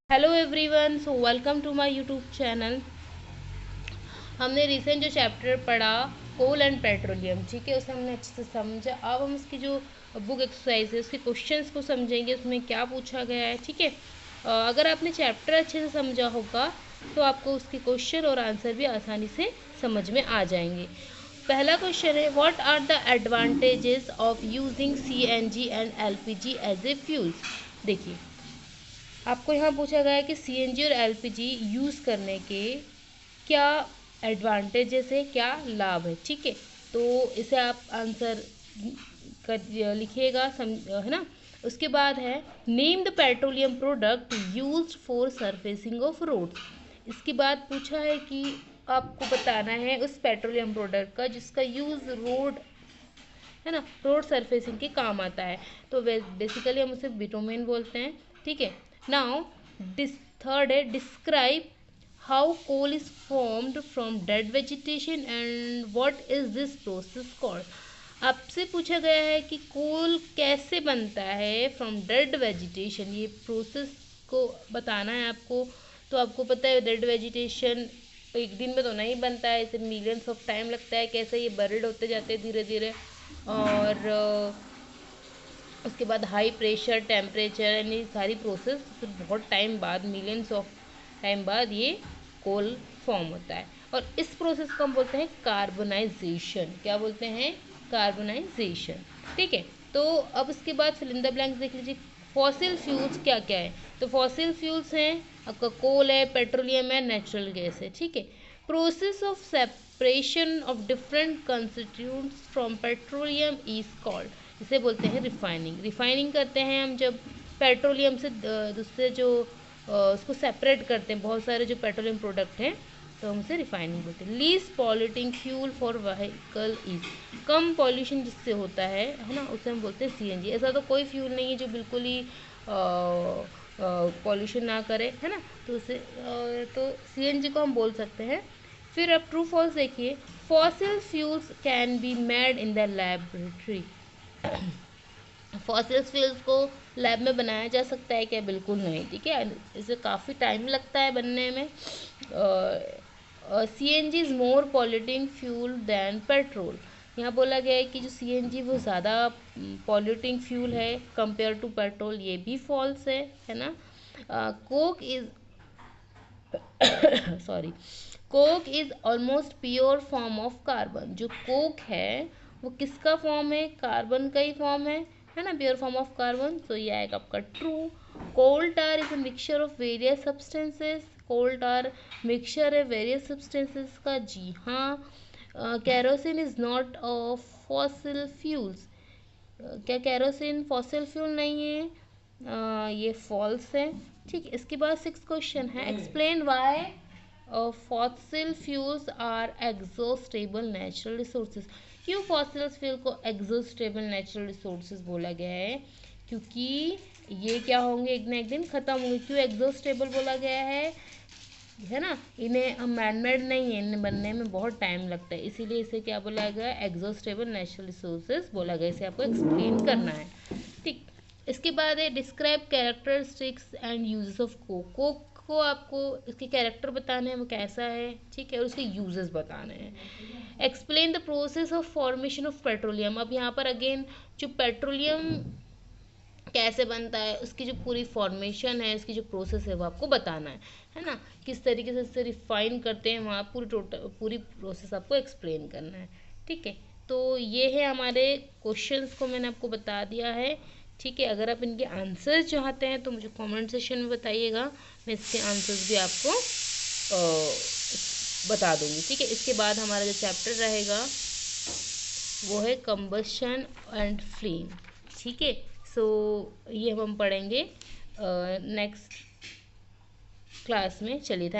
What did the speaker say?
Hello everyone, so welcome to my YouTube channel. हमने recent जो chapter पढ़ा coal and petroleum, ठीक है, उसे हमने अच्छे से समझा। अब हम उसकी जो बुक एक्सरसाइज है उसके क्वेश्चंस को समझेंगे, उसमें क्या पूछा गया है। ठीक है, अगर आपने चैप्टर अच्छे से समझा होगा तो आपको उसके क्वेश्चन और आंसर भी आसानी से समझ में आ जाएंगे। पहला क्वेश्चन है, what are the advantages of using CNG and LPG as a fuels. देखिए, आपको यहाँ पूछा गया है कि CNG और LPG यूज़ करने के क्या एडवांटेजेस है, क्या लाभ है। ठीक है, तो इसे आप आंसर कर लिखिएगा, है ना। उसके बाद है, name the petroleum product used for surfacing of roads. इसके बाद पूछा है कि आपको बताना है उस पेट्रोलियम प्रोडक्ट का जिसका यूज़ रोड, है ना, रोड सरफेसिंग के काम आता है। तो बेसिकली हम उसे बिटुमेन बोलते हैं। ठीक है, नाउ थर्ड है, describe how coal is formed from dead vegetation and what is this process called. आपसे पूछा गया है कि कोल कैसे बनता है फ्रॉम डेड वेजिटेशन, ये प्रोसेस को बताना है आपको। तो आपको पता है डेड वेजिटेशन एक दिन में तो नहीं बनता है, इसे मिलियंस ऑफ टाइम लगता है, कैसे ये बर्ड होते जाते हैं धीरे धीरे। और उसके बाद हाई प्रेशर, टेम्परेचर, यानी सारी प्रोसेस, फिर बहुत टाइम बाद, मिलियंस ऑफ टाइम बाद ये कोल फॉर्म होता है। और इस प्रोसेस को हम बोलते हैं कार्बोनाइजेशन। क्या बोलते हैं? कार्बोनाइजेशन। ठीक है, तो अब इसके बाद फिल इन द ब्लैंक्स देख लीजिए। फॉसिल फ्यूल्स क्या क्या है? तो फॉसिल फ्यूल्स हैं आपका कोल है, पेट्रोलियम है, नेचुरल गैस है। ठीक है, process of separation of different constituents from petroleum is called, इसे बोलते हैं रिफाइनिंग। रिफाइनिंग करते हैं हम जब पेट्रोलियम से दूसरे जो उसको सेपरेट करते हैं, बहुत सारे जो पेट्रोलियम प्रोडक्ट हैं, तो हम उसे रिफाइनिंग बोलते हैं। Least polluting fuel for vehicle is, come pollution जिससे होता है ना, उसे हम बोलते हैं CNG। ऐसा तो कोई फ्यूल नहीं है जो बिल्कुल ही पॉल्यूशन ना करे, है ना, तो उसे तो CNG को हम बोल सकते हैं। फिर अब ट्रू फॉल्स देखिए। Fossil fuels can be made in the laboratory. Fossil fuels को लैब में बनाया जा सकता है क्या? बिल्कुल नहीं। ठीक है, इसे काफ़ी टाइम लगता है बनने में। CNG is more polluting fuel than petrol. यहाँ बोला गया है कि जो CNG वो ज़्यादा पॉल्यूटिंग फ्यूल है कंपेयर टू पेट्रोल, ये भी फॉल्स है ना। Coke is sorry, coke is almost pure form of carbon. जो कोक है वो किसका फॉर्म है? कार्बन का ही फॉर्म है ना, प्योर फॉर्म ऑफ कार्बन। तो ये आएगा आपका true. Coal tar is a mixture of various substances. Coal tar mixture है वेरियस सब्सटेंसेस का, जी हाँ। Kerosene is not of fossil fuels. क्या कैरोसिन फॉसिल फ्यूल नहीं है? ये फॉल्स है। ठीक, इसके बाद 6 क्वेश्चन है, explain why fossil fuels are exhaustible natural resources. क्यों फॉसिल फ्यूल को एग्जॉस्टेबल नेचुरल रिसोर्सेज बोला गया है? क्योंकि ये क्या होंगे, एक ना एक दिन ख़त्म होंगे। क्यों एग्जॉस्टेबल बोला गया है ना, इन्हें मैनमेड नहीं है, इन्हें बनने में बहुत टाइम लगता है, इसीलिए इसे क्या बोला गया? एग्जॉस्टेबल नेचुरल रिसोर्सेज बोला गया। इसे आपको एक्सप्लेन करना है। ठीक, इसके बाद है describe characteristics and uses of Coke. Coke को आपको इसके कैरेक्टर बताने हैं, वो कैसा है, ठीक है, और उसके यूजेस बताने हैं। Explain the process of formation of petroleum. अब यहाँ पर अगेन जो पेट्रोलियम कैसे बनता है, उसकी जो पूरी फॉर्मेशन है, उसकी जो प्रोसेस है, वो आपको बताना है ना। किस तरीके से इसे रिफाइन करते हैं, वहाँ पूरी प्रोसेस आपको एक्सप्लेन करना है। ठीक है, तो ये है हमारे क्वेश्चंस को मैंने आपको बता दिया है। ठीक है, अगर आप इनके आंसर्स चाहते हैं तो मुझे कमेंट सेक्शन में बताइएगा, मैं इसके आंसर्स भी आपको बता दूंगी। ठीक है, इसके बाद हमारा जो चैप्टर रहेगा वो है कंबशन एंड फ्लेम। ठीक है, सो ये हम पढ़ेंगे नेक्स्ट क्लास में। चलिए, थैंक